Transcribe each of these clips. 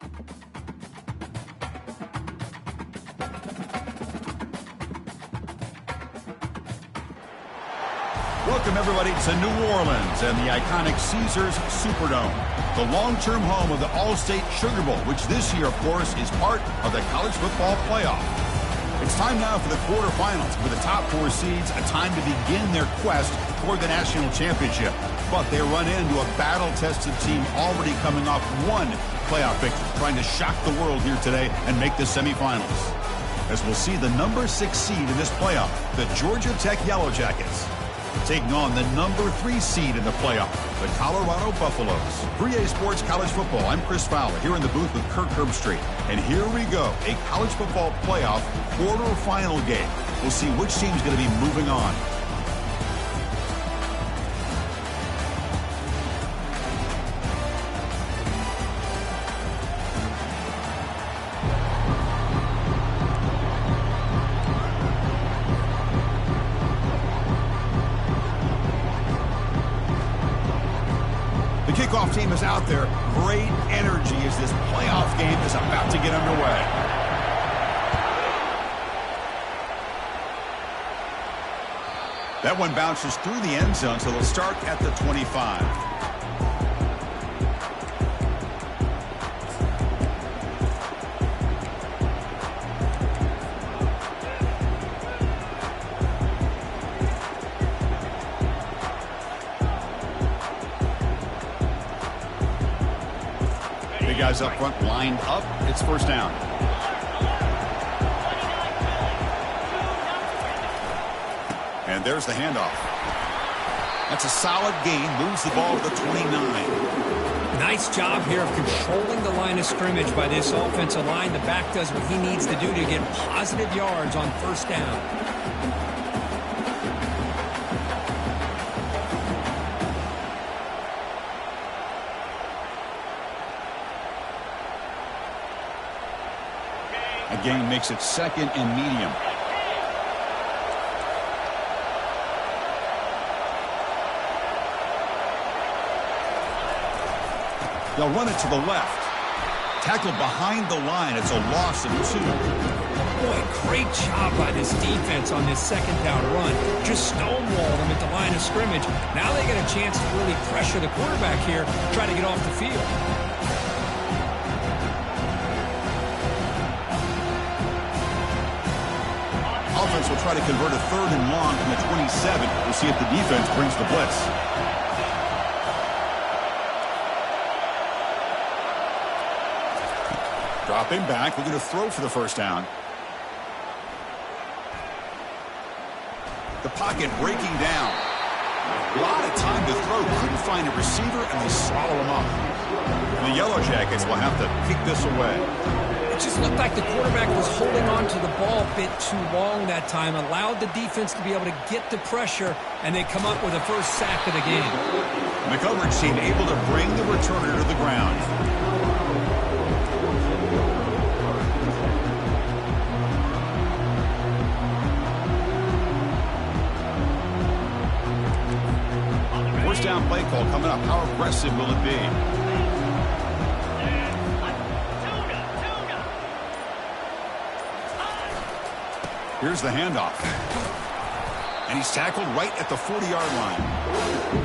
Welcome, everybody, to New Orleans and the iconic Caesars Superdome, the long-term home of the All-State Sugar Bowl, which this year, of course, is part of the college football playoff. It's time now for the quarterfinals, with the top 4 seeds, a time to begin their quest toward the national championship. But they run into a battle-tested team already coming off one playoff victory, trying to shock the world here today and make the semifinals. As we'll see the number 6 seed in this playoff, the Georgia Tech Yellow Jackets, taking on the number 3 seed in the playoff, the Colorado Buffaloes. 3A Sports College Football, I'm Chris Fowler, here in the booth with Kirk Herbstreit. And here we go, a college football playoff quarterfinal game. We'll see which team's going to be moving on. The kickoff team is out there. Great energy as this playoff game is about to get underway. That one bounces through the end zone, so they'll start at the 25. Guys up front lined up. It's first down. And there's the handoff. That's a solid gain. Moves the ball to the 29. Nice job here of controlling the line of scrimmage by this offensive line. The back does what he needs to do to get positive yards on first down. Gain makes it second and medium. They'll run it to the left. Tackled behind the line. It's a loss of 2. Boy, great job by this defense on this second down run. Just stonewalled them at the line of scrimmage. Now they get a chance to really pressure the quarterback here, try to get off the field. Offense will try to convert a 3rd and long from the 27. We'll see if the defense brings the blitz. Dropping back, we're going to throw for the first down. The pocket breaking down. A lot of time to throw. Couldn't find a receiver, and they swallow him up. And the Yellow Jackets will have to kick this away. It just looked like the quarterback was holding on to the ball a bit too long that time, allowed the defense to be able to get the pressure, and they come up with a first sack of the game. The coverage team able to bring the returner to the ground. First down play call coming up. How aggressive will it be? Here's the handoff. And he's tackled right at the 40-yard line.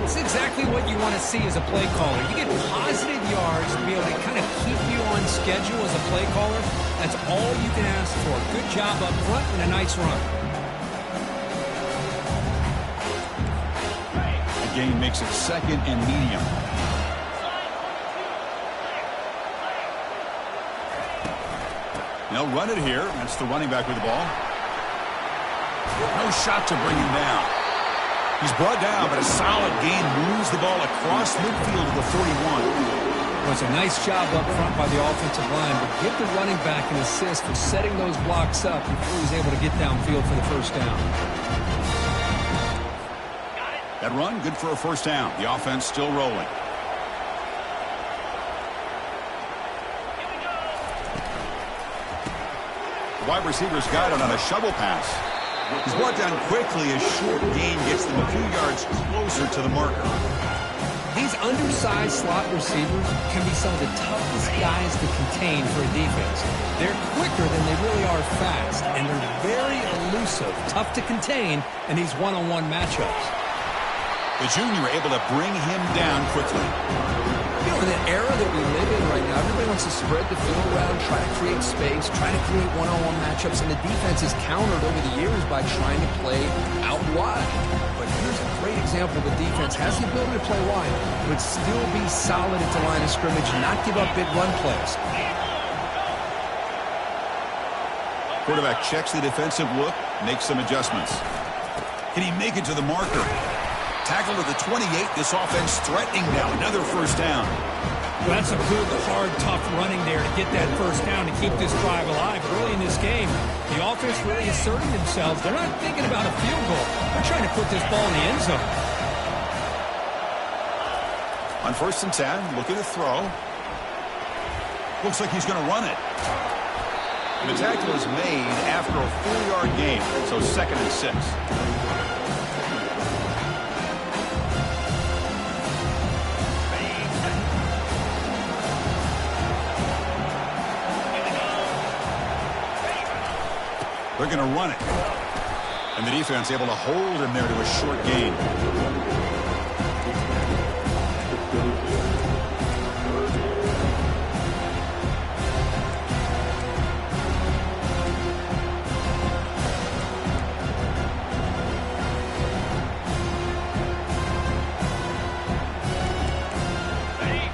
It's exactly what you want to see as a play caller. You get positive yards to be able to kind of keep you on schedule as a play caller. That's all you can ask for. Good job up front and a nice run. The gain makes it second and medium. They'll run it here. That's the running back with the ball. No shot to bring him down. He's brought down, but a solid gain moves the ball across midfield to the 41. Well, it's a nice job up front by the offensive line, but give the running back an assist for setting those blocks up before he's able to get downfield for the first down. That run, good for a first down. The offense still rolling. The wide receiver's got it on a shovel pass. He's brought down quickly as short gain gets them a few yards closer to the marker. These undersized slot receivers can be some of the toughest guys to contain for a defense. They're quicker than they really are fast, and they're very elusive, tough to contain in these one-on-one matchups. The junior able to bring him down quickly. You know, in the era that we live in right now, everybody wants to spread the field around, try to create space, try to create one-on-one matchups, and the defense is countered over the years by trying to play out wide. But here's a great example of the defense has the ability to play wide, but still be solid at the line of scrimmage, not give up big run plays. Quarterback checks the defensive look, makes some adjustments. Can he make it to the marker? Tackle to the 28. This offense threatening now. Another first down. Well, that's a good, hard, tough running there to get that first down to keep this drive alive. Early in this game, the offense really asserting themselves. They're not thinking about a field goal. They're trying to put this ball in the end zone. On 1st and 10, looking to throw. Looks like he's going to run it. And the tackle is made after a 4-yard gain, so 2nd and 6. They're going to run it. And the defense able to hold him there to a short gain.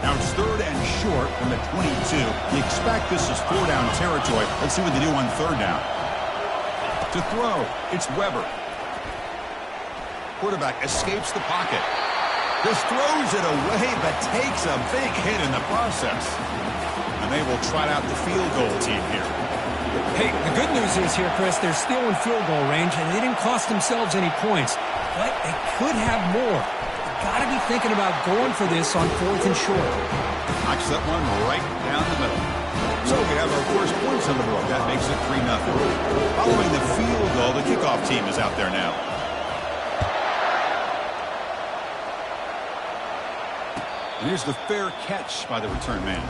Now it's 3rd and short from the 22. You expect this is 4-down territory. Let's see what they do on 3rd down. To throw, it's Weber. Quarterback escapes the pocket. Just throws it away, but takes a big hit in the process. And they will trot out the field goal team here. Hey, the good news is here, Chris, they're still in field goal range, and they didn't cost themselves any points. But they could have more. Got to be thinking about going for this on 4th and short. Knocks that one right down the middle. So we have our first points on the board. That makes it 3-0. Following the field goal, the kickoff team is out there now. And here's the fair catch by the return man.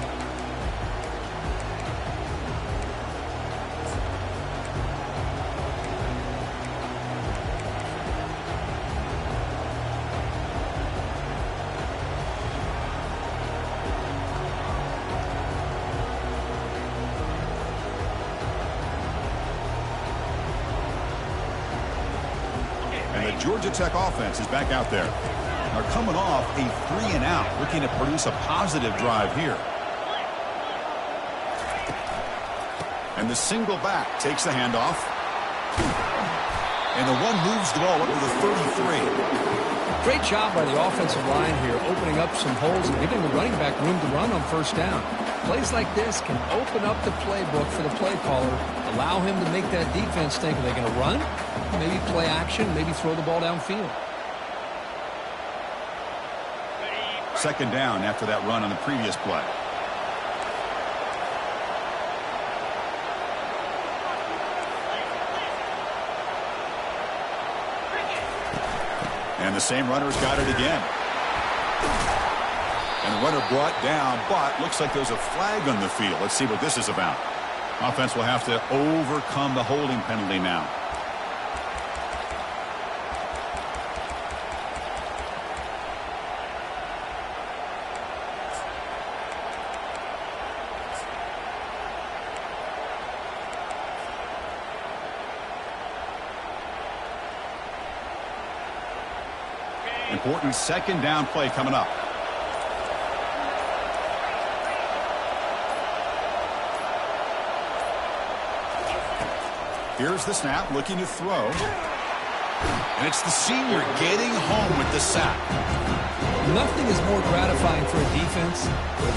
Georgia Tech offense is back out there. They're coming off a 3-and-out, looking to produce a positive drive here. And the single back takes the handoff. And the one moves the ball up to the 33. Great job by the offensive line here, opening up some holes and giving the running back room to run on 1st down. Plays like this can open up the playbook for the play caller, allow him to make that defense think, are they going to run? Maybe play action, maybe throw the ball downfield. 2nd down after that run on the previous play. And the same runner's got it again. And the runner brought down, but looks like there's a flag on the field. Let's see what this is about. Offense will have to overcome the holding penalty now. Important 2nd down play coming up. Here's the snap, looking to throw. And it's the senior getting home with the sack. Nothing is more gratifying for a defense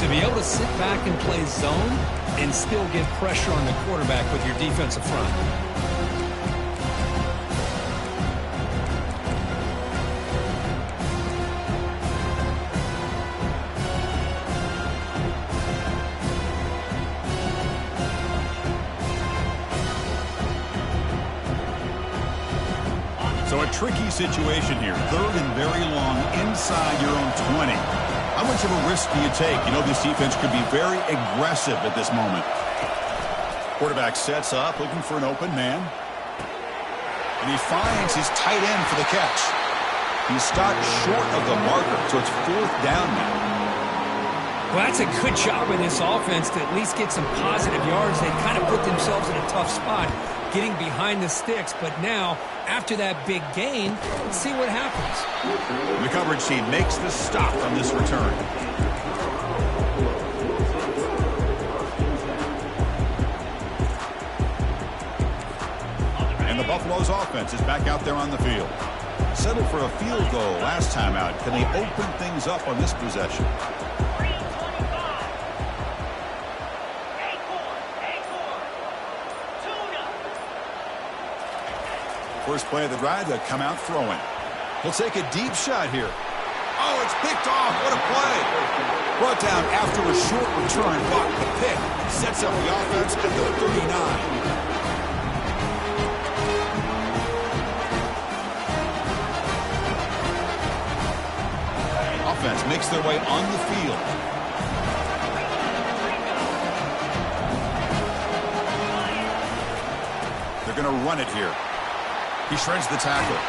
to be able to sit back and play zone and still get pressure on the quarterback with your defensive front. So a tricky situation here. 3rd and very long inside your own 20. How much of a risk do you take? You know this defense could be very aggressive at this moment. Quarterback sets up, looking for an open man. And he finds his tight end for the catch. He's stopped short of the marker, so it's 4th down now. Well, that's a good job of this offense to at least get some positive yards. They kind of put themselves in a tough spot, getting behind the sticks. But now, after that big gain, let's see what happens. The coverage team makes the stop on this return. And the Buffalo's offense is back out there on the field. Settled for a field goal last time out. Can they open things up on this possession? First play of the drive, they'll come out throwing. He'll take a deep shot here. Oh, it's picked off. What a play. Brought down after a short return. Blocked the pick. Sets up the offense at the 39. Offense makes their way on the field. They're going to run it here. He shreds the tackle.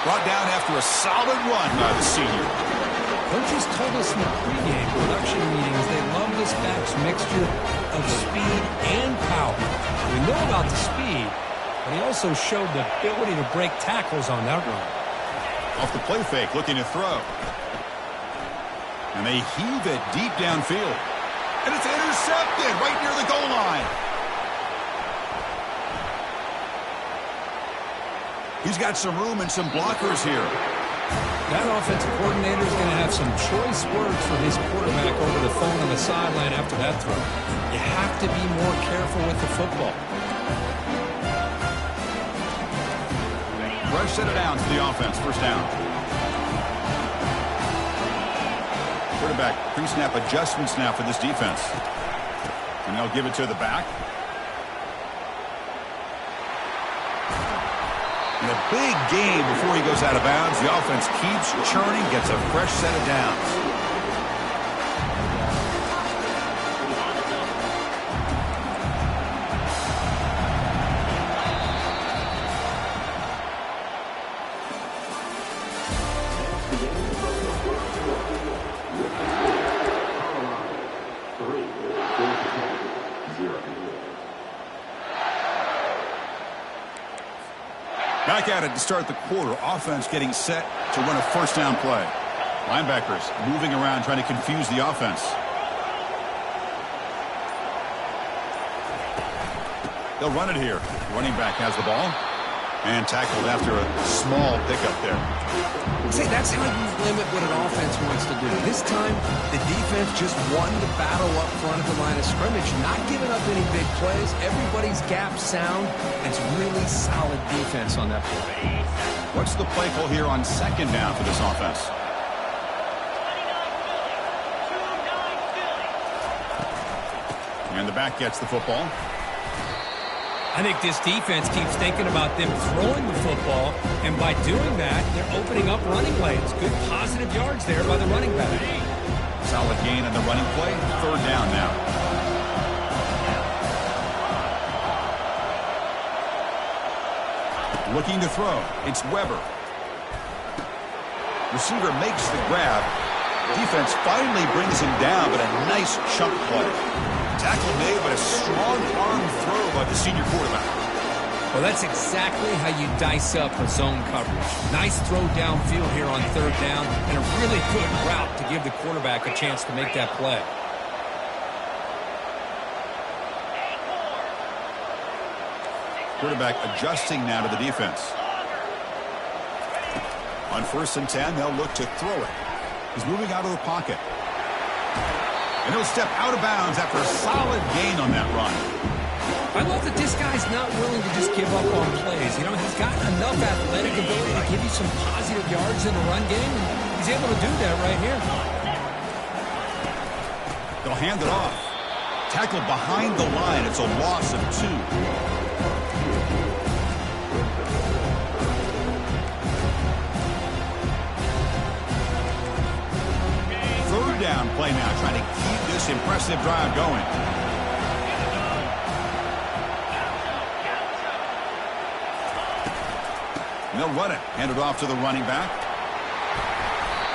Brought down after a solid run by the senior. Coaches told us in the pregame production meetings they love this back's mixture of speed and power. We know about the speed, but he also showed the ability to break tackles on that run. Off the play fake, looking to throw. And they heave it deep downfield. And it's intercepted right near the goal line. He's got some room and some blockers here. That offensive coordinator is going to have some choice words for his quarterback over the phone on the sideline after that throw. You have to be more careful with the football. Rush set it down to the offense. First down. Quarterback pre-snap adjustments now for this defense. And they'll give it to the back. And a big gain before he goes out of bounds. The offense keeps churning, gets a fresh set of downs. Back at it to start the quarter. Offense getting set to run a first down play. Linebackers moving around trying to confuse the offense. They'll run it here. Running back has the ball. And tackled after a small pickup there. See, that's how you limit what an offense wants to do. This time, the defense just won the battle up front at the line of scrimmage, not giving up any big plays. Everybody's gap sound. It's really solid defense on that play. What's the play call here on second down for this offense? And the back gets the football. I think this defense keeps thinking about them throwing the football, and by doing that, they're opening up running lanes. Good positive yards there by the running back. Solid gain on the running play. Third down now. Looking to throw. It's Weber. Receiver makes the grab. Defense finally brings him down, but a nice chunk play. Tackle made, but a strong arm throw by the senior quarterback. Well, that's exactly how you dice up a zone coverage. Nice throw downfield here on third down, and a really good route to give the quarterback a chance to make that play. Quarterback adjusting now to the defense. On 1st and 10, they'll look to throw it. He's moving out of the pocket. And he'll step out of bounds after a solid gain on that run. I love that this guy's not willing to just give up on plays. You know, he's got enough athletic ability to give you some positive yards in the run game, and he's able to do that right here. They'll hand it off. Tackled behind the line. It's a loss of 2. down play now, trying to keep this impressive drive going. And they'll run it. Hand it off to the running back.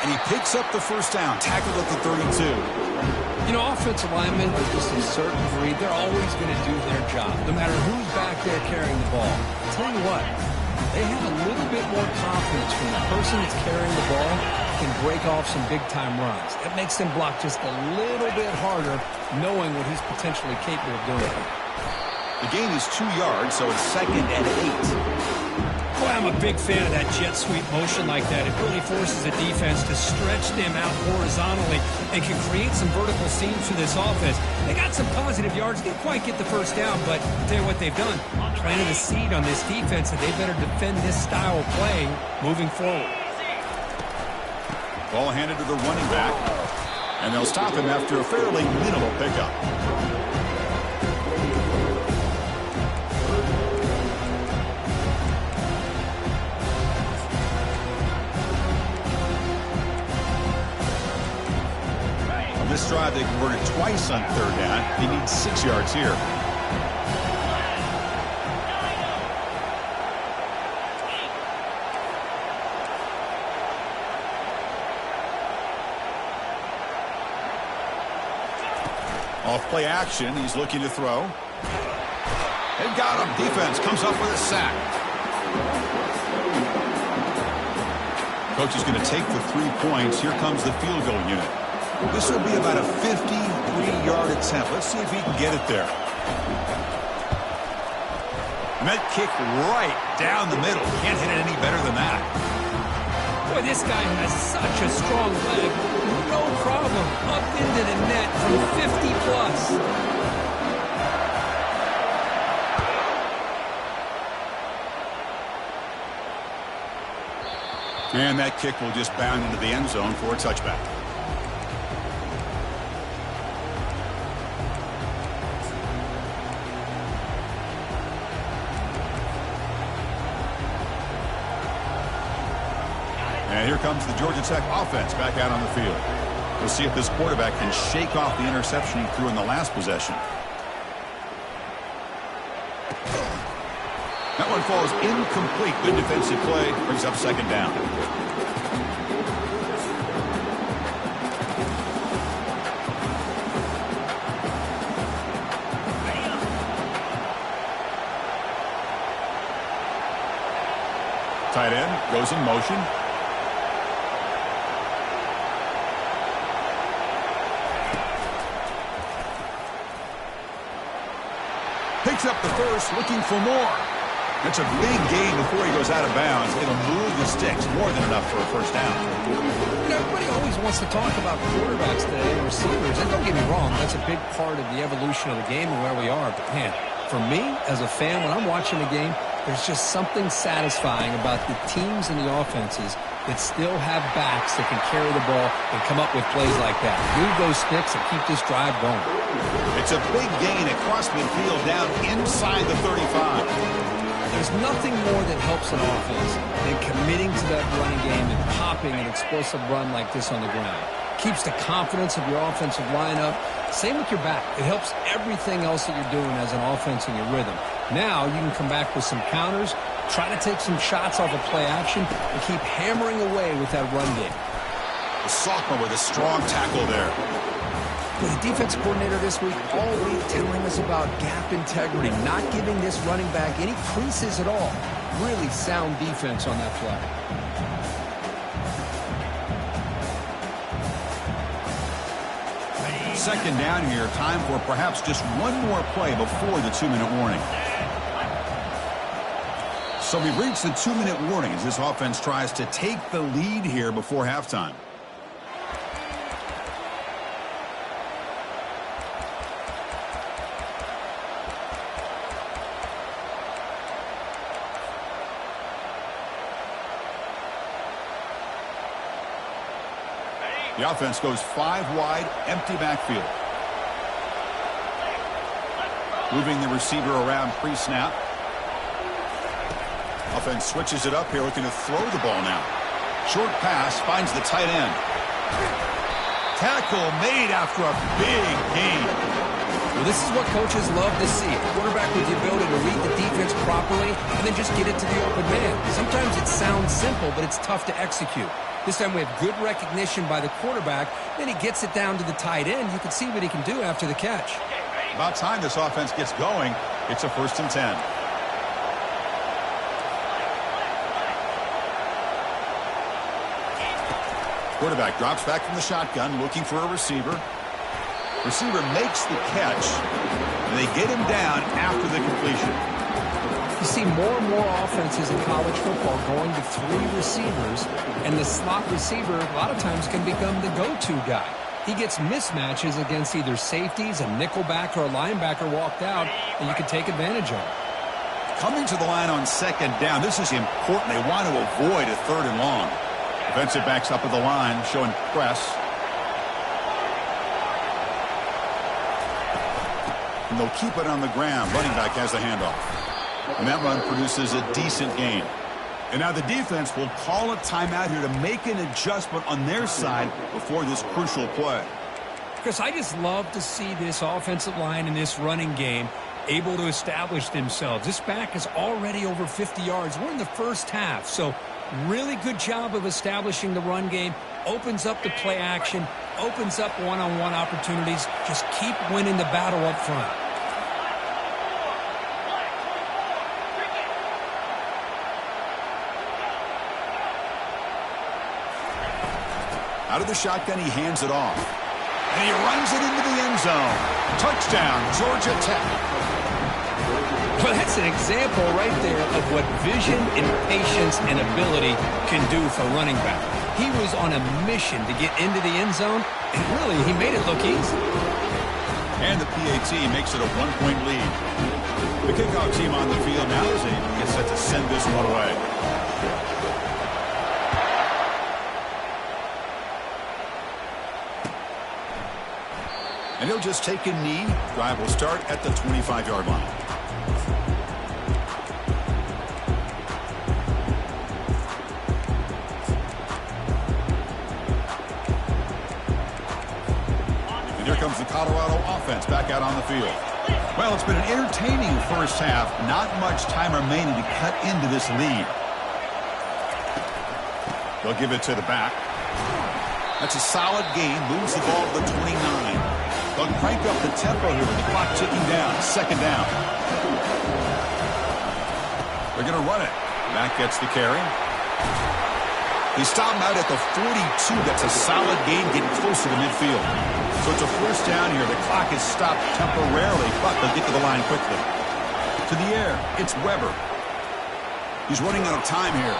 And he picks up the first down, tackled at the 32. You know, offensive linemen are just a certain breed. They're always going to do their job, no matter who's back there carrying the ball. I'll tell you what, they have a little bit more confidence when the person that's carrying the ball can break off some big-time runs. That makes them block just a little bit harder, knowing what he's potentially capable of doing. The gain is 2 yards, so it's 2nd and 8. Boy, I'm a big fan of that jet sweep motion like that. It really forces a defense to stretch them out horizontally and can create some vertical seams for this offense. They got some positive yards. Didn't quite get the first down, but I'll tell you what they've done. Planted a seed on this defense, and they better defend this style of playing moving forward. Ball handed to the running back, and they'll stop him after a fairly minimal pickup. This drive, they converted twice on 3rd down. He needs 6 yards here. Off play action, he's looking to throw. They got him. Defense comes up with a sack. Coach is going to take the 3 points. Here comes the field goal unit. This will be about a 53-yard attempt. Let's see if he can get it there. Met kick right down the middle. Can't hit it any better than that. Boy, this guy has such a strong leg. No problem. Up into the net from 50-plus. And that kick will just bound into the end zone for a touchback. And here comes the Georgia Tech offense back out on the field. We'll see if this quarterback can shake off the interception he threw in the last possession. That one falls incomplete. Good defensive play. Brings up 2nd down. Tight end goes in motion. Picks up the first, looking for more. That's a big gain before he goes out of bounds. It'll move the sticks, more than enough for a first down. You know, everybody always wants to talk about quarterbacks today and receivers, and don't get me wrong, that's a big part of the evolution of the game and where we are. But, man, for me, as a fan, when I'm watching the game, there's just something satisfying about the teams and the offenses that still have backs that can carry the ball and come up with plays like that. Move those sticks and keep this drive going. It's a big gain across midfield down inside the 35. There's nothing more that helps an offense than committing to that running game and popping an explosive run like this on the ground. Keeps the confidence of your offensive lineup. Same with your back. It helps everything else that you're doing as an offense in your rhythm. Now you can come back with some counters, try to take some shots off of play action, and keep hammering away with that run game. The sophomore with a strong tackle there. The defense coordinator this week all week telling us about gap integrity, not giving this running back any creases at all. Really sound defense on that play. Second down here. Time for perhaps just one more play before the 2-minute warning. So we've reached the 2-minute warning as this offense tries to take the lead here before halftime. The offense goes 5 wide, empty backfield. Moving the receiver around pre-snap. Offense switches it up here, looking to throw the ball now. Short pass, finds the tight end. tackle made after a big gain. Well, this is what coaches love to see. A quarterback with the ability to read the defense properly and then just get it to the open man. Sometimes it sounds simple, but it's tough to execute. This time we have good recognition by the quarterback. Then he gets it down to the tight end. You can see what he can do after the catch. About time this offense gets going. It's a 1st and 10. Quarterback drops back from the shotgun, looking for a receiver. Receiver makes the catch, and they get him down after the completion. You see more and more offenses in college football going to 3 receivers, and the slot receiver a lot of times can become the go-to guy. He gets mismatches against either safeties, a nickelback, or a linebacker walked out, and you can take advantage of it. Coming to the line on 2nd down, this is important. They want to avoid a 3rd and long. Defensive backs up at the line, showing press. And they'll keep it on the ground. Running back has the handoff. And that run produces a decent gain. And now the defense will call a timeout here to make an adjustment on their side before this crucial play. Chris, I just love to see this offensive line in this running game able to establish themselves. This back is already over 50 yards. We're in the first half, so really good job of establishing the run game. Opens up the play action, opens up one-on-one opportunities. Just keep winning the battle up front. Out of the shotgun, he hands it off. And he runs it into the end zone. Touchdown, Georgia Tech. Well, that's an example right there of what vision and patience and ability can do for running back. He was on a mission to get into the end zone, and really, he made it look easy. And the PAT makes it a 1-point lead. The kickoff team on the field now as they get set to send this one away. And he'll just take a knee. Drive will start at the 25-yard line. And here comes the Colorado offense back out on the field. Well, it's been an entertaining first half. Not much time remaining to cut into this lead. They'll give it to the back. That's a solid gain. Moves the ball to the 29. They'll crank up the tempo here with the clock ticking down. 2nd down. They're going to run it. Mack gets the carry. They stop him out at the 42. That's a solid gain getting closer to midfield. So it's a 1st down here. The clock is stopped temporarily, but they'll get to the line quickly. To the air, it's Weber. He's running out of time here.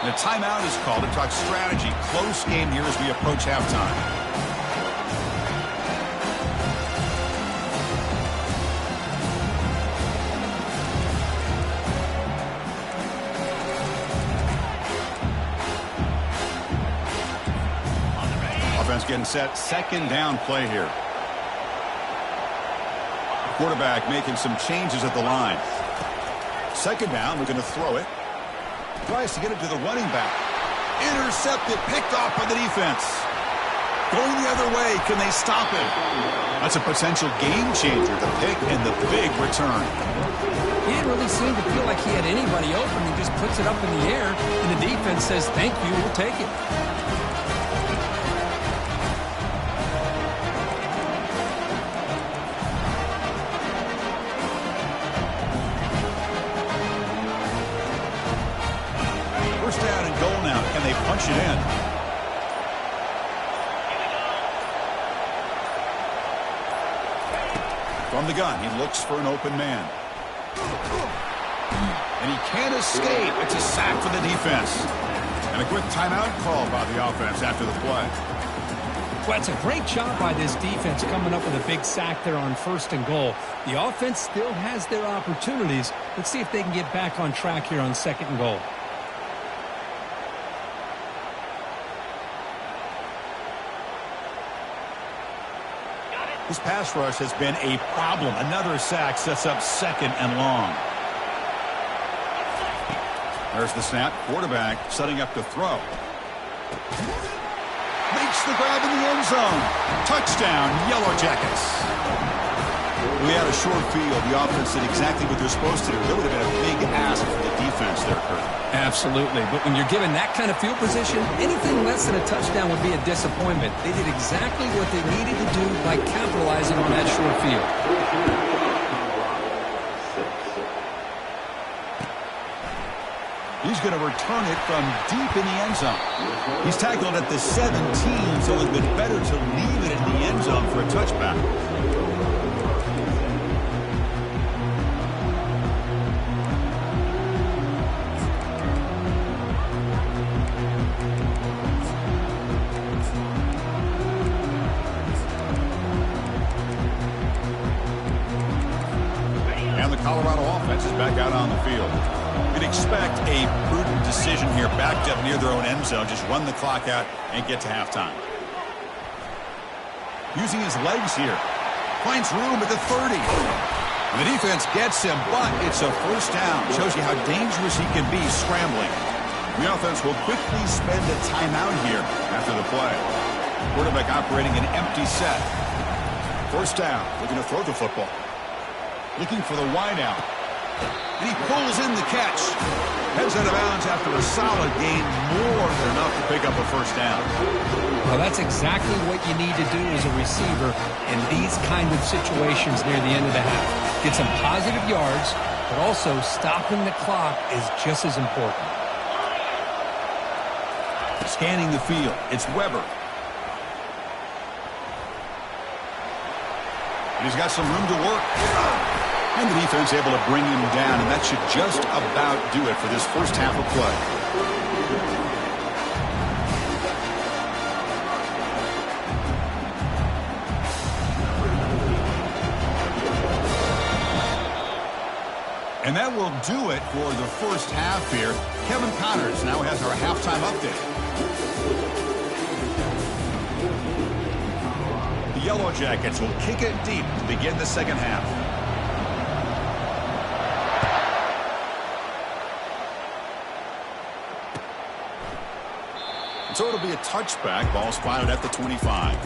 And a timeout is called to talk strategy. Close game here as we approach halftime. Offense getting set. 2nd down play here. Quarterback making some changes at the line. 2nd down, we're going to throw it. Tries to get it to the running back. Intercepted, picked off by the defense. Going the other way, can they stop it? That's a potential game changer, the pick and the big return. He didn't really seem to feel like he had anybody open. He just puts it up in the air, and the defense says, thank you, we'll take it. Punch it in. From the gun, he looks for an open man. And he can't escape. It's a sack for the defense. And a quick timeout call by the offense after the play. Well, it's a great job by this defense coming up with a big sack there on 1st and goal. The offense still has their opportunities. Let's see if they can get back on track here on 2nd and goal. This pass rush has been a problem. Another sack sets up 2nd and long. There's the snap. Quarterback setting up to throw. Makes makes the grab in the end zone. Touchdown, Yellow Jackets. We had a short field. The offense did exactly what they're supposed to do. That would have been a big ask for the defense there, Kurt. Absolutely. But when you're given that kind of field position, anything less than a touchdown would be a disappointment. They did exactly what they needed to do by capitalizing on that short field. He's going to return it from deep in the end zone. He's tackled at the 17, so it's been better to leave it in the end zone for a touchback. And the Colorado offense is back out on the field. You'd expect a prudent decision here, backed up near their own end zone. Just run the clock out and get to halftime. Using his legs here. Finds room at the 30. And the defense gets him, but it's a first down. Shows you how dangerous he can be scrambling. The offense will quickly spend a timeout here after the play. Quarterback operating an empty set. First down. Looking to throw the football. Looking for the wideout. And he pulls in the catch. Heads out of bounds after a solid gain, more than enough to pick up a first down. Well, that's exactly what you need to do as a receiver in these kind of situations near the end of the half. Get some positive yards, but also stopping the clock is just as important. Scanning the field, it's Weber. And he's got some room to work. And the defense able to bring him down, and that should just about do it for this first half of play. And that will do it for the first half here. Kevin Connors now has our halftime update. The Yellow Jackets will kick it deep to begin the second half. So it'll be a touchback. Ball spotted at the 25.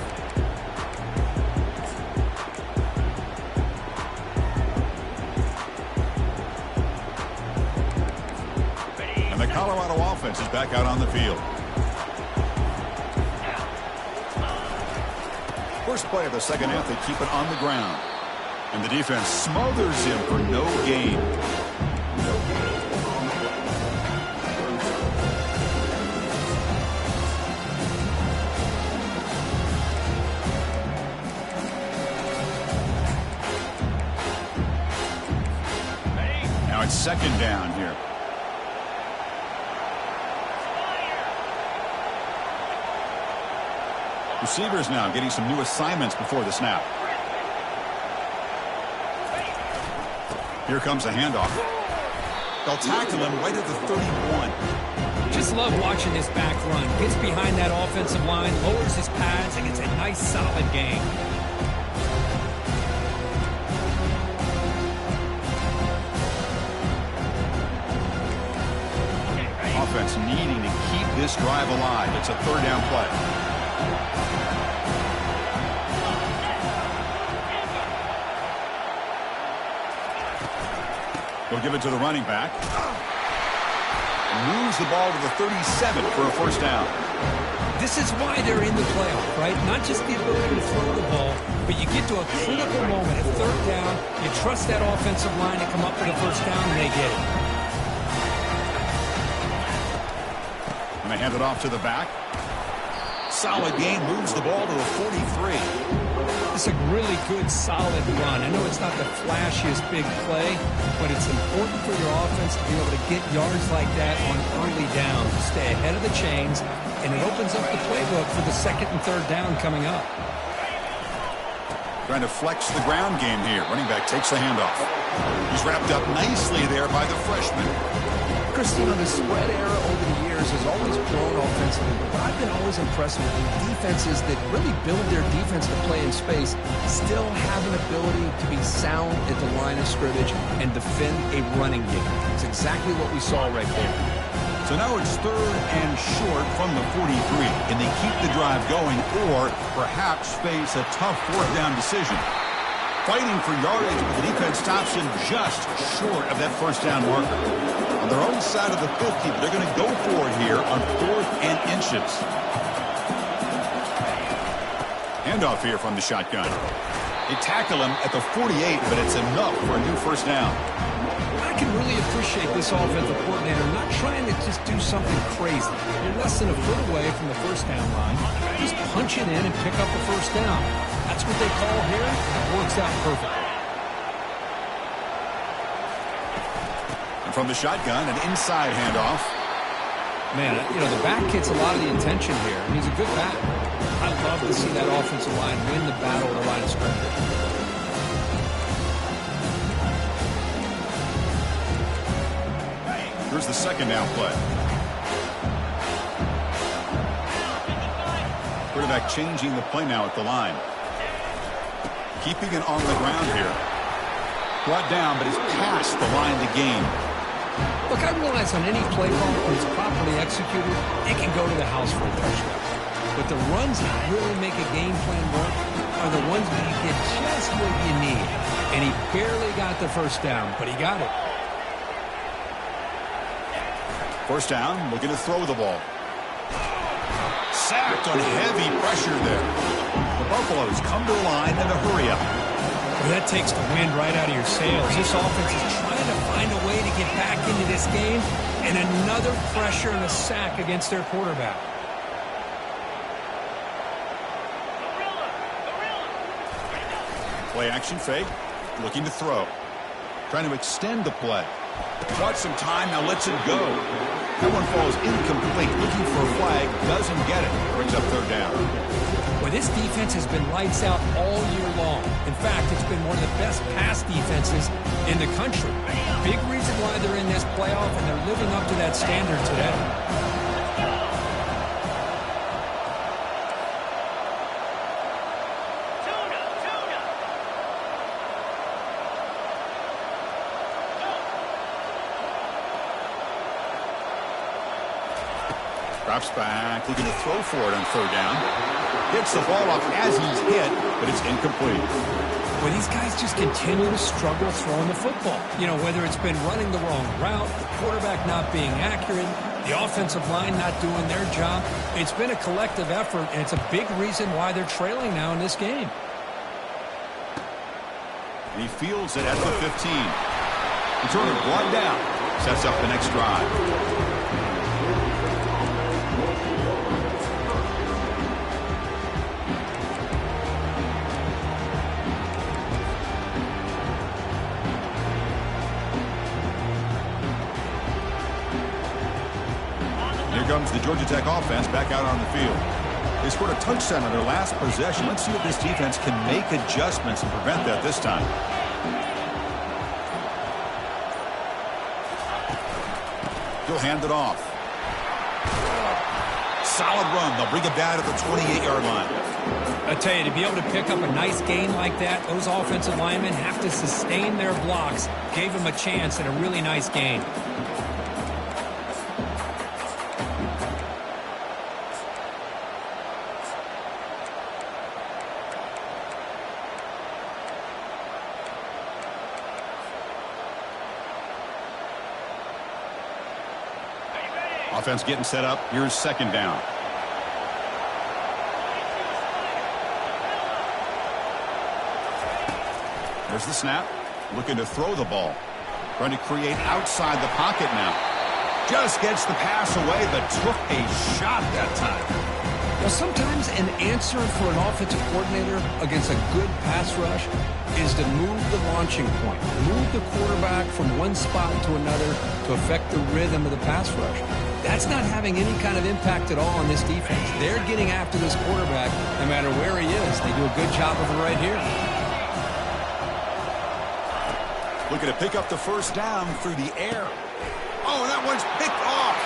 And the Colorado offense is back out on the field. First play of the second half, they keep it on the ground. And the defense smothers him for no gain. Second down here. Receivers now getting some new assignments before the snap. Here comes a handoff. They'll tackle him right at the 31. Just love watching this back run. Gets behind that offensive line, lowers his pads, and gets a nice solid gain. Offense needing to keep this drive alive. It's a third down play. They'll give it to the running back. Moves the ball to the 37 for a first down. This is why they're in the playoff, right? Not just the ability to throw the ball, but you get to a critical moment at third down. You trust that offensive line to come up with a first down, and they get it. And they hand it off to the back. Solid gain, moves the ball to the 43. It's a really good, solid run. I know it's not the flashiest big play, but it's important for your offense to be able to get yards like that on early downs, to stay ahead of the chains, and it opens up the playbook for the second and third down coming up. Trying to flex the ground game here. Running back takes the handoff. He's wrapped up nicely there by the freshman. Christine, the spread era over the years has always grown offensively, but what I've been always impressed with defenses that really build their defense to play in space still have an ability to be sound at the line of scrimmage and defend a running game. It's exactly what we saw right there. So now it's 3rd and short from the 43. Can they keep the drive going or perhaps face a tough 4th down decision? Fighting for yardage, but the defense stops him just short of that 1st down marker. On their own side of the 50, they're going to go for it here on 4th and inches. Handoff here from the shotgun. They tackle him at the 48, but it's enough for a new 1st down. I can really appreciate this offensive coordinator not trying to just do something crazy. You're less than a foot away from the 1st down line. Just punch it in and pick up the 1st down. That's what they call here. It works out perfectly. And from the shotgun, an inside handoff. Man, you know, the back gets a lot of the attention here. He's a good back. I love to see that offensive line win the battle at the line of scrimmage. Here's the 2nd down play. Quarterback changing the play now at the line. Keeping it on the ground here. Brought down, but is past the line to gain. Look, I realize on any play call, when it's properly executed, it can go to the house for a touchdown. But the runs that really make a game plan work are the ones where you get just what you need. And he barely got the 1st down, but he got it. 1st down, looking to throw the ball. Sacked on heavy pressure there. The Buffaloes come to the line in a hurry up. Well, that takes the wind right out of your sails. This offense is trying to find a way to get back into this game, and another pressure and a sack against their quarterback. Play action fake, looking to throw. Trying to extend the play. Bought some time, now lets it go. That one falls incomplete. Looking for a flag, doesn't get it. Brings up 3rd down. Well, this defense has been lights out all year long. In fact, it's been one of the best pass defenses in the country. Big reason why they're in this playoff, and they're living up to that standard today. Drops back, looking to throw for it on 3rd down. Gets the ball off as he's hit, but it's incomplete. Well, these guys just continue to struggle throwing the football. You know, whether it's been running the wrong route, the quarterback not being accurate, the offensive line not doing their job. It's been a collective effort, and it's a big reason why they're trailing now in this game. And he fields it at the 15. Returner brought down. Sets up the next drive. Comes the Georgia Tech offense back out on the field. They scored a touchdown on their last possession. Let's see if this defense can make adjustments and prevent that this time. He'll hand it off. Solid run. They'll bring it down at the 28-yard line. I tell you, to be able to pick up a nice gain like that, those offensive linemen have to sustain their blocks. Gave them a chance at a really nice gain. Offense getting set up. Here's 2nd down. There's the snap. Looking to throw the ball. Trying to create outside the pocket now. Just gets the pass away, but took a shot that time. Well, sometimes an answer for an offensive coordinator against a good pass rush is to move the launching point. Move the quarterback from one spot to another to affect the rhythm of the pass rush. That's not having any kind of impact at all on this defense. They're getting after this quarterback no matter where he is. They do a good job of it right here. Looking to pick up the 1st down through the air. Oh, that one's picked off.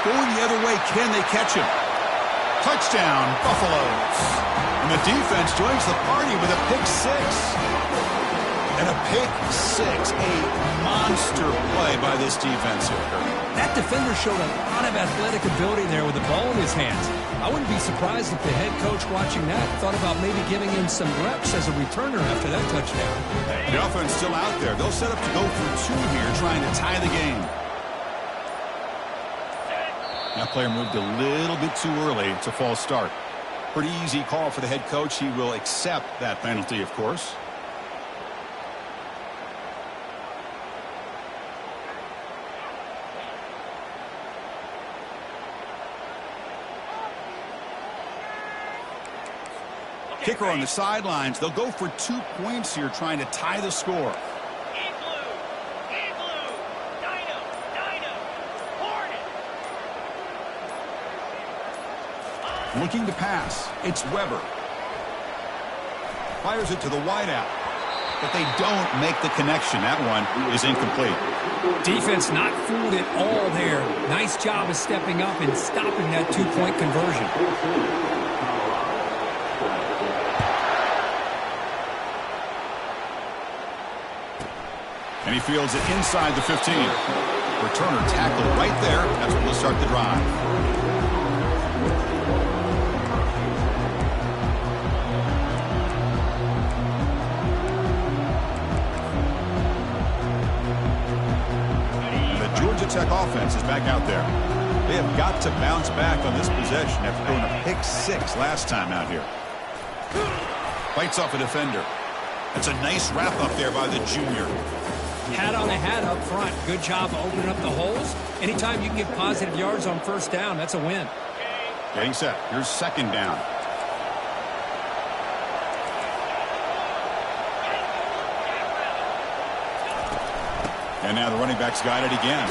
Going the other way, can they catch him? Touchdown, Buffaloes. And the defense joins the party with a pick 6. And a pick six, a monster play by this defense here. That defender showed a lot of athletic ability there with the ball in his hands. I wouldn't be surprised if the head coach watching that thought about maybe giving him some reps as a returner after that touchdown. The offense still out there. They'll set up to go for two here, trying to tie the game. That player moved a little bit too early. It's a false start. Pretty easy call for the head coach. He will accept that penalty, of course. Kicker on the sidelines. They'll go for 2 points here, trying to tie the score. Looking to pass. It's Weber. Fires it to the wideout. But they don't make the connection. That one is incomplete. Defense not fooled at all there. Nice job of stepping up and stopping that 2-point conversion. And he fields it inside the 15. Returner tackled right there. That's what will start the drive. And the Georgia Tech offense is back out there. They have got to bounce back on this possession after throwing a pick six last time out here. Bites off a defender. That's a nice wrap up there by the junior. Hat on a hat up front. Good job of opening up the holes. Anytime you can get positive yards on first down, that's a win. Getting set. Here's second down. And now the running back's got it again.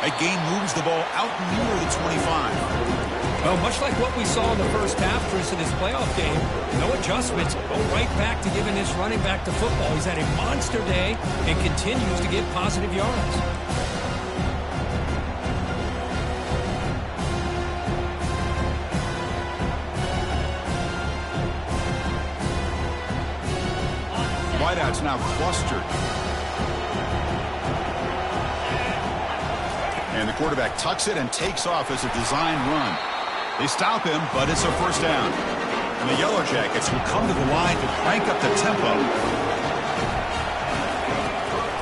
That gain moves the ball out near the 25. Well, much like what we saw in the first half, Chris, in this playoff game, no adjustments. Go right back to giving this running back to football. He's had a monster day and continues to get positive yards. Wideout's now clustered. And the quarterback tucks it and takes off as a design run. They stop him, but it's a first down. And the Yellow Jackets will come to the line to crank up the tempo.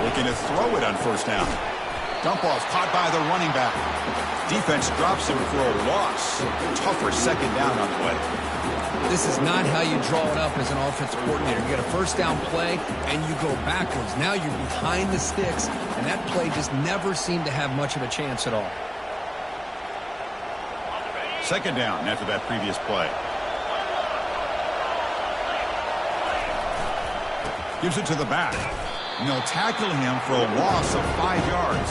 Looking to throw it on first down. Dump off caught by the running back. Defense drops him for a loss. Tougher second down on the way. This is not how you draw it up as an offensive coordinator. You get a first down play, and you go backwards. Now you're behind the sticks, and that play just never seemed to have much of a chance at all. Second down after that previous play. Gives it to the back. And they'll tackle him for a loss of 5 yards.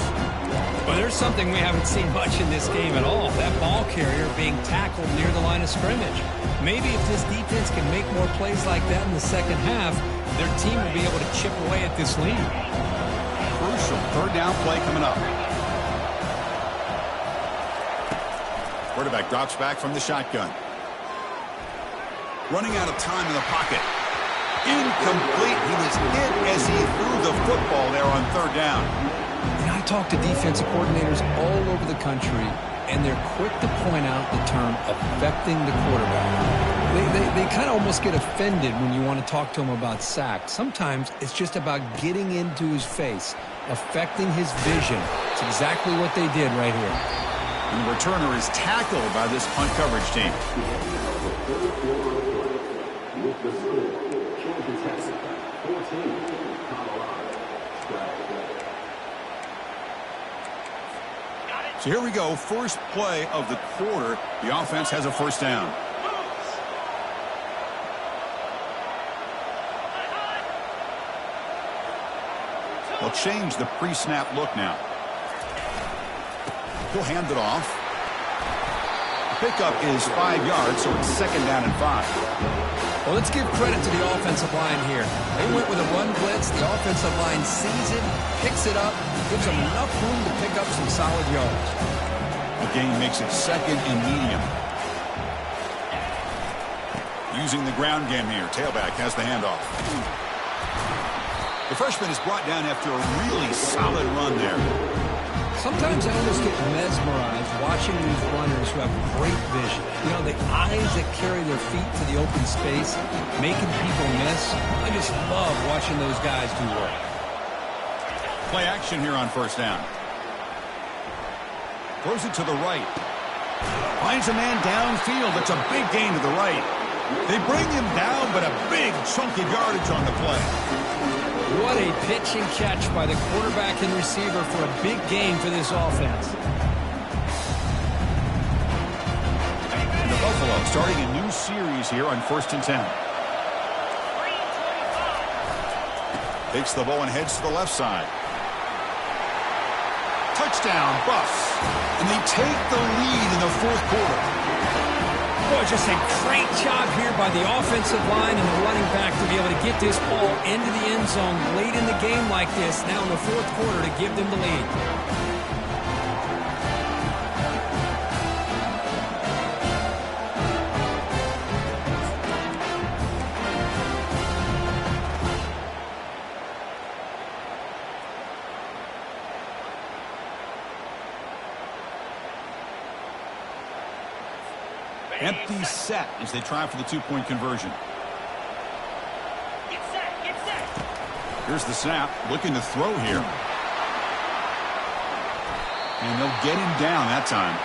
Well, there's something we haven't seen much in this game at all. That ball carrier being tackled near the line of scrimmage. Maybe if this defense can make more plays like that in the second half, their team will be able to chip away at this lead. Crucial third down play coming up. Quarterback drops back from the shotgun. Running out of time in the pocket. Incomplete. He was hit as he threw the football there on third down. And I talk to defensive coordinators all over the country, and they're quick to point out the term affecting the quarterback. They kind of almost get offended when you want to talk to them about sacks. Sometimes it's just about getting into his face, affecting his vision. It's exactly what they did right here. And the returner is tackled by this punt coverage team. So here we go. First play of the quarter. The offense has a first down. They'll change the pre-snap look now. He'll hand it off. The pickup is 5 yards, so it's second down and 5. Well, let's give credit to the offensive line here. They went with a run blitz. The offensive line sees it, picks it up, gives them enough room to pick up some solid yards. The gain makes it second and medium. Using the ground game here. Tailback has the handoff. The freshman is brought down after a really solid run there. Sometimes I almost get mesmerized watching these runners who have great vision. You know, the eyes that carry their feet to the open space, making people miss. I just love watching those guys do work. Play action here on first down. Throws it to the right. Finds a man downfield. It's a big gain to the right. They bring him down, but a big chunk of yardage on the play. What a pitch and catch by the quarterback and receiver for a big gain for this offense. And the Buffalo starting a new series here on 1st and 10. Takes the ball and heads to the left side. Touchdown, Buffs. And they take the lead in the 4th quarter. Boy, just a great job here by the offensive line and the running back to be able to get this ball into the end zone late in the game like this, now in the 4th quarter, to give them the lead. Empty set as they try for the 2-point conversion. Get set, get set. Here's the snap, looking to throw here. And they'll get him down that time.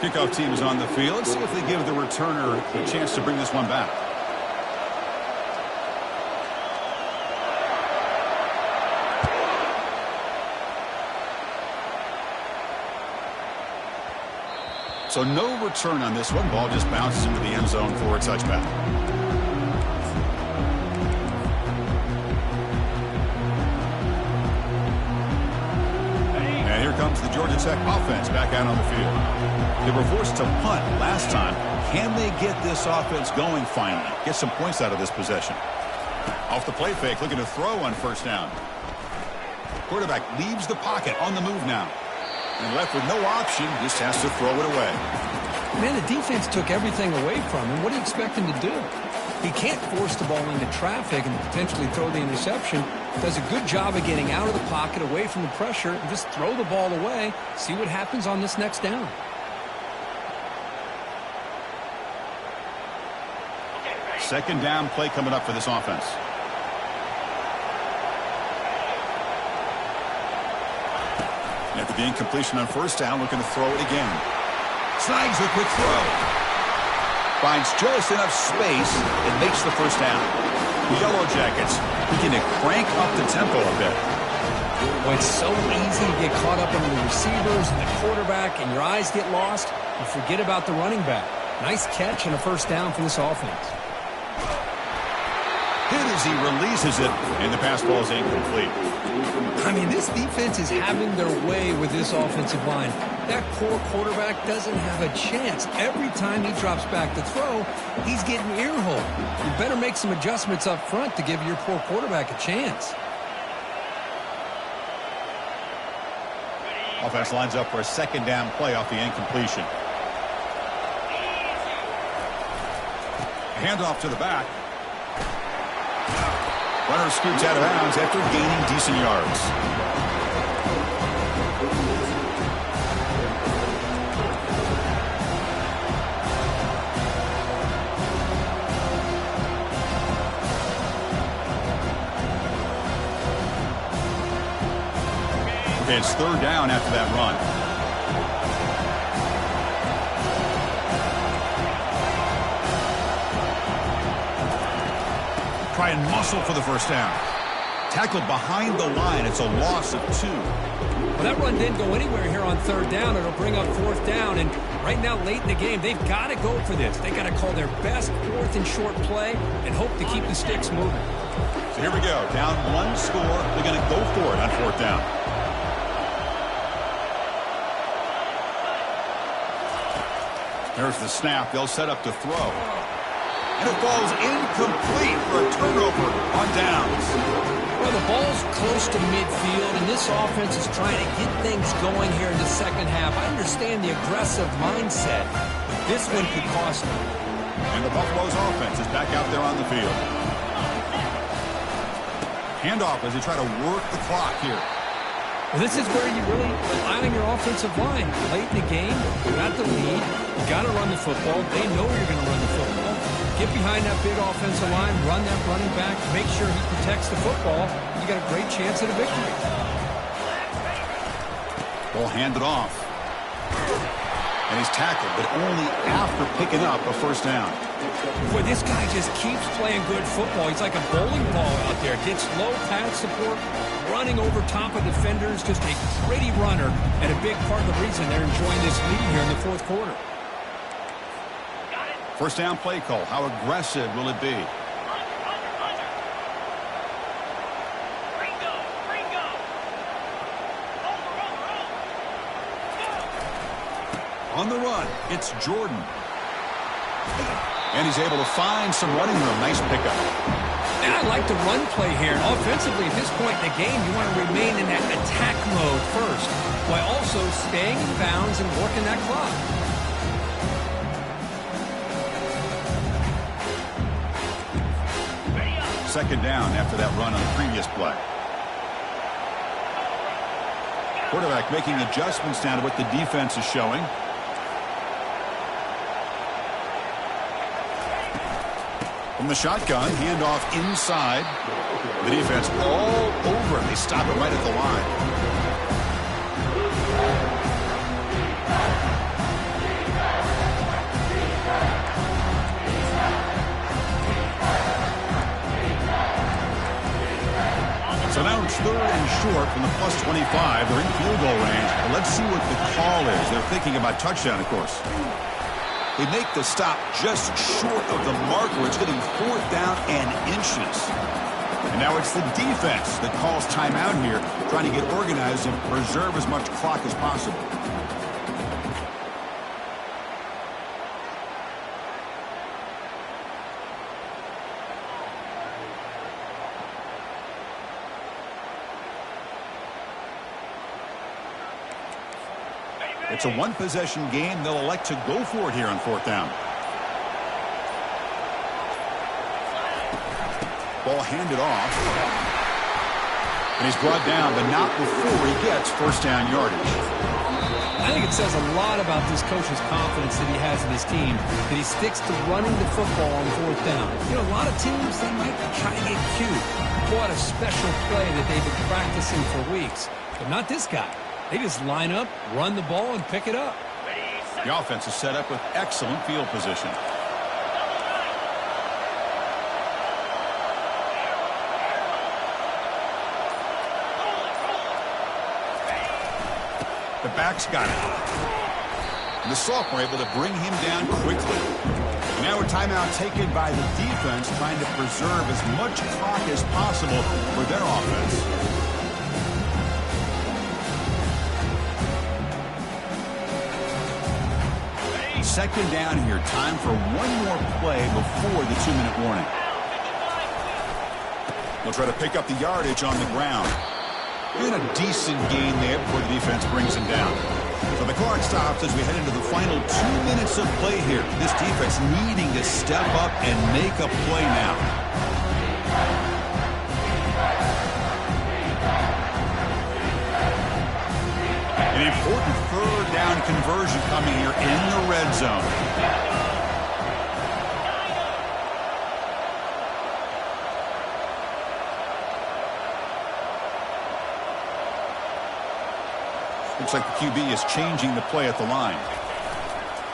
Kickoff team is on the field. Let's see if they give the returner a chance to bring this one back. So no return on this one. Ball just bounces into the end zone for a touchback. And here comes the Georgia Tech offense back out on the field. They were forced to punt last time. Can they get this offense going finally? Get some points out of this possession. Off the play fake, looking to throw on first down. Quarterback leaves the pocket on the move now. And left with no option, just has to throw it away. Man, the defense took everything away from him. What do you expect him to do? He can't force the ball into traffic and potentially throw the interception. Does a good job of getting out of the pocket, away from the pressure, and just throw the ball away. See what happens on this next down. Second down play coming up for this offense. After the incompletion on first down, looking to throw it again. Snags a quick throw. Finds just enough space and makes the first down. The Yellow Jackets begin to crank up the tempo a bit. Well, it's so easy to get caught up in the receivers and the quarterback, and your eyes get lost. You forget about the running back. Nice catch and a first down for this offense. Hit as he releases it, and the pass ball is incomplete. I mean, this defense is having their way with this offensive line. That poor quarterback doesn't have a chance. Every time he drops back to throw, he's getting ear-holed. You better make some adjustments up front to give your poor quarterback a chance. Offense lines up for a second down play off the incompletion. Handoff to the back. Runner scoots out of bounds after gaining decent yards. Okay, it's third down after that run. Try and muscle for the first down. Tackled behind the line. It's a loss of 2. Well, that run didn't go anywhere here on third down. It'll bring up fourth down. And right now, late in the game, they've got to go for this. They got to call their best fourth and short play and hope to keep the sticks moving. So here we go. Down 1 score. They're going to go for it on fourth down. There's the snap. They'll set up to throw. And it falls incomplete for a turnover on downs. Well, the ball's close to midfield, and this offense is trying to get things going here in the second half. I understand the aggressive mindset, but this one could cost them. And the Buffalo's offense is back out there on the field. Handoff as they try to work the clock here. Well, this is where you really rely on your offensive line. Late in the game, you got the lead, you got to run the football. They know you're going to run the football. Get behind that big offensive line, run that running back, make sure he protects the football. You got a great chance at a victory. Ball handed off. And he's tackled, but only after picking up a first down. Boy, this guy just keeps playing good football. He's like a bowling ball out there. Gets low pad support, running over top of defenders. Just a gritty runner, and a big part of the reason they're enjoying this lead here in the fourth quarter. First down play call. How aggressive will it be? On the run, it's Jordan. And he's able to find some running room. Nice pickup. And I like the run play here. And offensively, at this point in the game, you want to remain in that attack mode first, while also staying in bounds and working that clock. Second down after that run on the previous play. Quarterback making adjustments down to what the defense is showing. From the shotgun, handoff inside. The defense all over him. They stop it right at the line. So now it's third and short from the plus 25. They're in field goal range. Well, let's see what the call is. They're thinking about touchdown, of course. They make the stop just short of the marker. It's getting fourth down and inches. And now it's the defense that calls timeout here, trying to get organized and preserve as much clock as possible. It's a one-possession game. They'll elect to go for it here on fourth down. Ball handed off. And he's brought down, but not before he gets first down yardage. I think it says a lot about this coach's confidence that he has in his team, that he sticks to running the football on fourth down. You know, a lot of teams, they might try to get cute, pull out a special play that they've been practicing for weeks, but not this guy. They just line up, run the ball, and pick it up. The offense is set up with excellent field position. The back's got it. And the sophomore able to bring him down quickly. And now a timeout taken by the defense, trying to preserve as much clock as possible for their offense. Second down here. Time for one more play before the 2-minute warning. They'll try to pick up the yardage on the ground. And a decent gain there before the defense brings him down. So the clock stops as we head into the final 2 minutes of play here. This defense needing to step up and make a play now. An important third down conversion coming here in the red zone. Looks like the QB is changing the play at the line.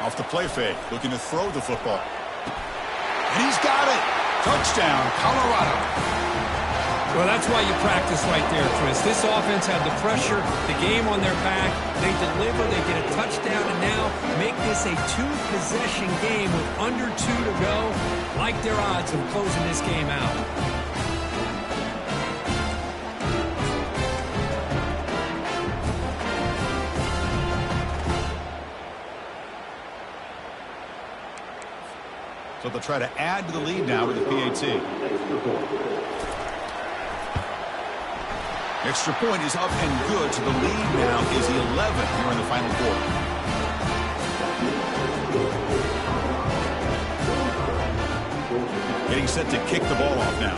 Off the play fake, looking to throw the football. And he's got it! Touchdown, Colorado. Well, that's why you practice right there, Chris. This offense had the pressure, the game on their back. They deliver, they get a touchdown, and now make this a two-possession game with under 2 to go. Like their odds of closing this game out. So they'll try to add to the lead now with the PAT. Extra point is up and good, so the lead now is 11 here in the final quarter. Getting set to kick the ball off now.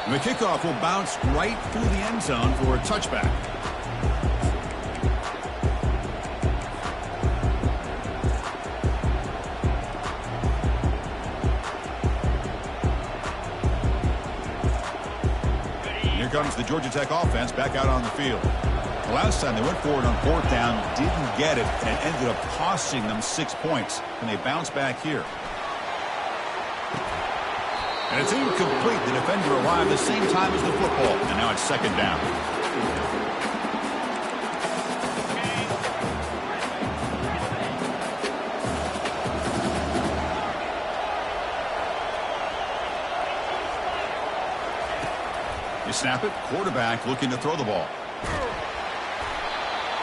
And the kickoff will bounce right through the end zone for a touchback. Here comes the Georgia Tech offense back out on the field. The last time they went forward on fourth down, didn't get it, and it ended up costing them 6 points. And they bounce back here. And it's incomplete. The defender arrived the same time as the football. And now it's second down. You snap it. Quarterback looking to throw the ball.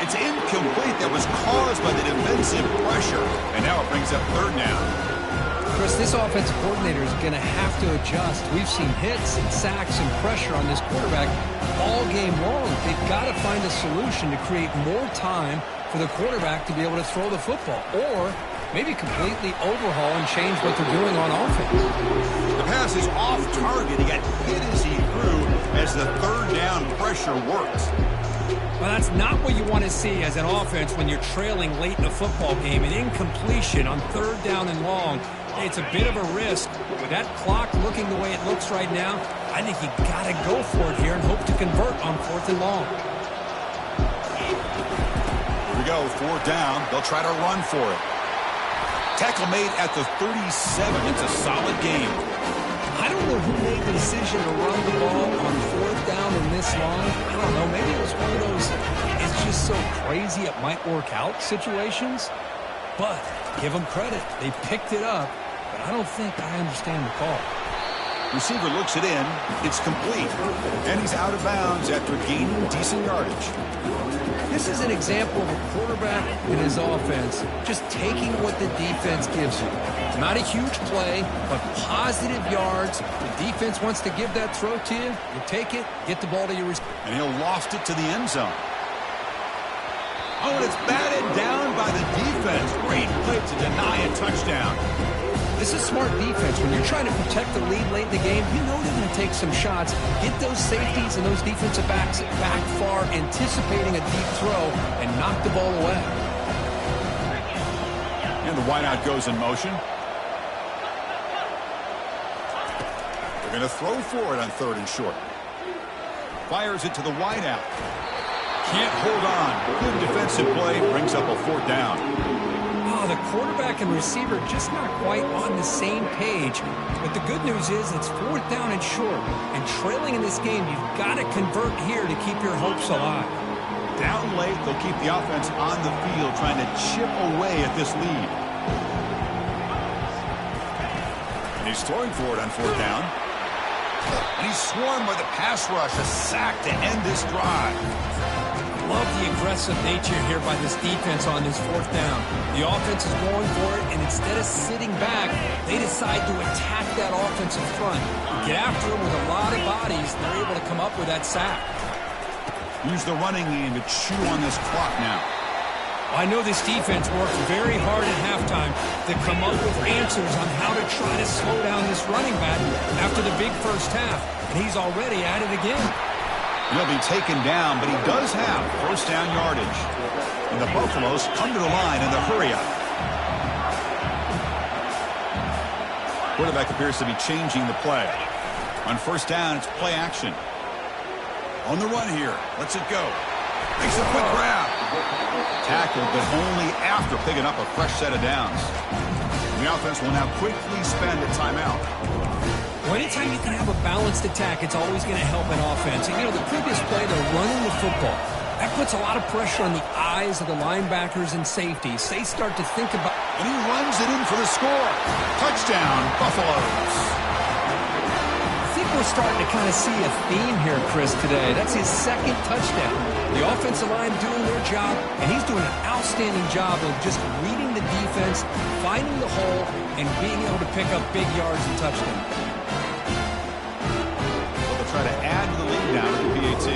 It's incomplete. That was caused by the defensive pressure. And now it brings up third down. Chris, this offensive coordinator is going to have to adjust. We've seen hits and sacks and pressure on this quarterback all game long. They've got to find a solution to create more time for the quarterback to be able to throw the football, or maybe completely overhaul and change what they're doing on offense. The pass is off target. He got hit as he threw as the third down pressure works. Well, that's not what you want to see as an offense when you're trailing late in a football game. An incompletion on third down and long. It's a bit of a risk. With that clock looking the way it looks right now, I think you got to go for it here and hope to convert on fourth and long. Here we go, fourth down. They'll try to run for it. Tackle made at the 37. It's a solid game. I don't know who made the decision to run the ball on fourth down in this long. I don't know. Maybe it was one of those, it's just so crazy it might work out situations. But give them credit. They picked it up. But I don't think I understand the call. Receiver looks it in. It's complete. And he's out of bounds after gaining decent yardage. This is an example of a quarterback and his offense just taking what the defense gives you. Not a huge play, but positive yards. The defense wants to give that throw to you. You take it, get the ball to your receiver. And he'll loft it to the end zone. Oh, and it's batted down by the defense. Great play to deny a touchdown. This is smart defense. When you're trying to protect the lead late in the game, you know they're going to take some shots. Get those safeties and those defensive backs back far, anticipating a deep throw, and knock the ball away. And the wideout goes in motion. They're going to throw for it on third and short. Fires it to the wideout. Can't hold on. Good defensive play. Brings up a fourth down. Oh, the quarterback and receiver just not quite on the same page. But the good news is it's fourth down and short. And trailing in this game, you've got to convert here to keep your hopes alive. Down late, they'll keep the offense on the field trying to chip away at this lead. And he's throwing for it on fourth down. And he's swarmed by the pass rush. A sack to end this drive. Love the aggressive nature here by this defense on this fourth down. The offense is going for it, and instead of sitting back, they decide to attack that offensive front. Get after them with a lot of bodies, and they're able to come up with that sack. Use the running game to chew on this clock now. I know this defense worked very hard at halftime to come up with answers on how to try to slow down this running back after the big first half, and he's already at it again. He'll be taken down, but he does have first down yardage. And the Buffaloes come to the line in the hurry-up. Quarterback appears to be changing the play. On first down, it's play action. On the run here. Lets it go. Makes a quick grab. Tackled, but only after picking up a fresh set of downs. The offense will now quickly spend a timeout. Well, anytime you can have a balanced attack, it's always going to help an offense. And, you know, the previous play, they're running the football. That puts a lot of pressure on the eyes of the linebackers and safeties. They start to think about... And he runs it in for the score. Touchdown, Buffaloes. I think we're starting to kind of see a theme here, Chris, today. That's his second touchdown. The offensive line doing their job, and he's doing an outstanding job of just reading the defense, finding the hole, and being able to pick up big yards and touchdowns. Well, they'll try to add to the lead now to the PAT.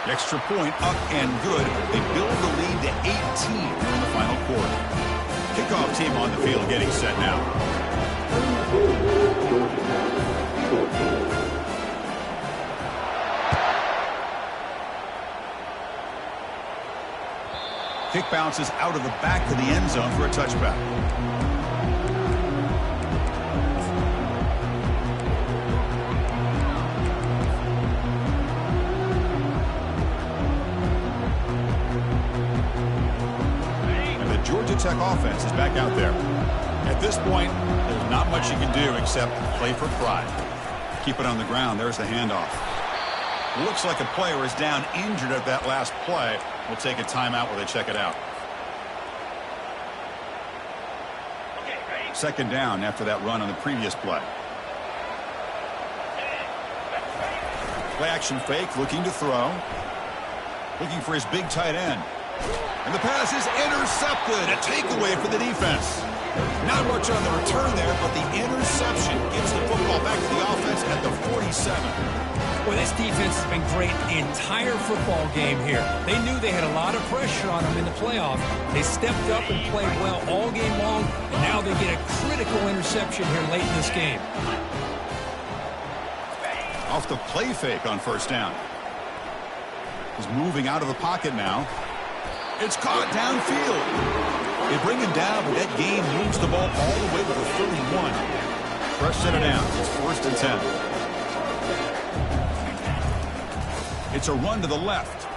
Extra point up and good. They build the lead to 18 in the final quarter. Kickoff team on the field getting set now. Kick bounces out of the back of the end zone for a touchback. And the Georgia Tech offense is back out there. At this point, there's not much you can do except play for pride. Keep it on the ground. There's the handoff. Looks like a player is down injured at that last play. We'll take a timeout while they check it out. Second down after that run on the previous play. Play action fake, looking to throw. Looking for his big tight end. And the pass is intercepted. A takeaway for the defense. Not much on the return there, but the interception gives the football back to the offense at the 47. Well, this defense has been great the entire football game here. They knew they had a lot of pressure on them in the playoff. They stepped up and played well all game long, and now they get a critical interception here late in this game. Off the play fake on first down. He's moving out of the pocket now. It's caught downfield. They bring him down, but that game moves the ball all the way to the 31. Fresh set it down. It's 1st and 10. It's a run to the left.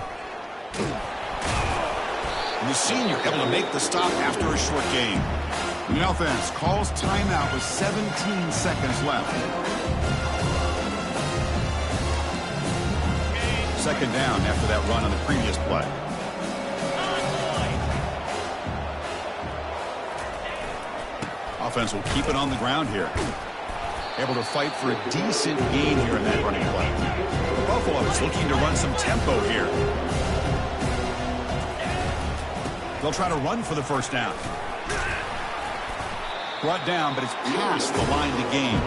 And the senior able to make the stop after a short gain. And the offense calls timeout with 17 seconds left. Second down after that run on the previous play. Offense will keep it on the ground here. Able to fight for a decent gain here in that running play. Buffalo's looking to run some tempo here. They'll try to run for the first down. Brought down, but it's past the line to gain.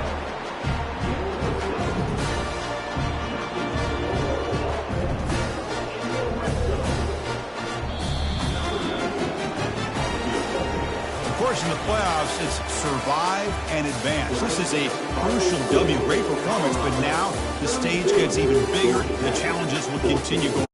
Of course, in the playoffs, it's survive and advance. This is a crucial W. Great performance, but now the stage gets even bigger. The challenges will continue going.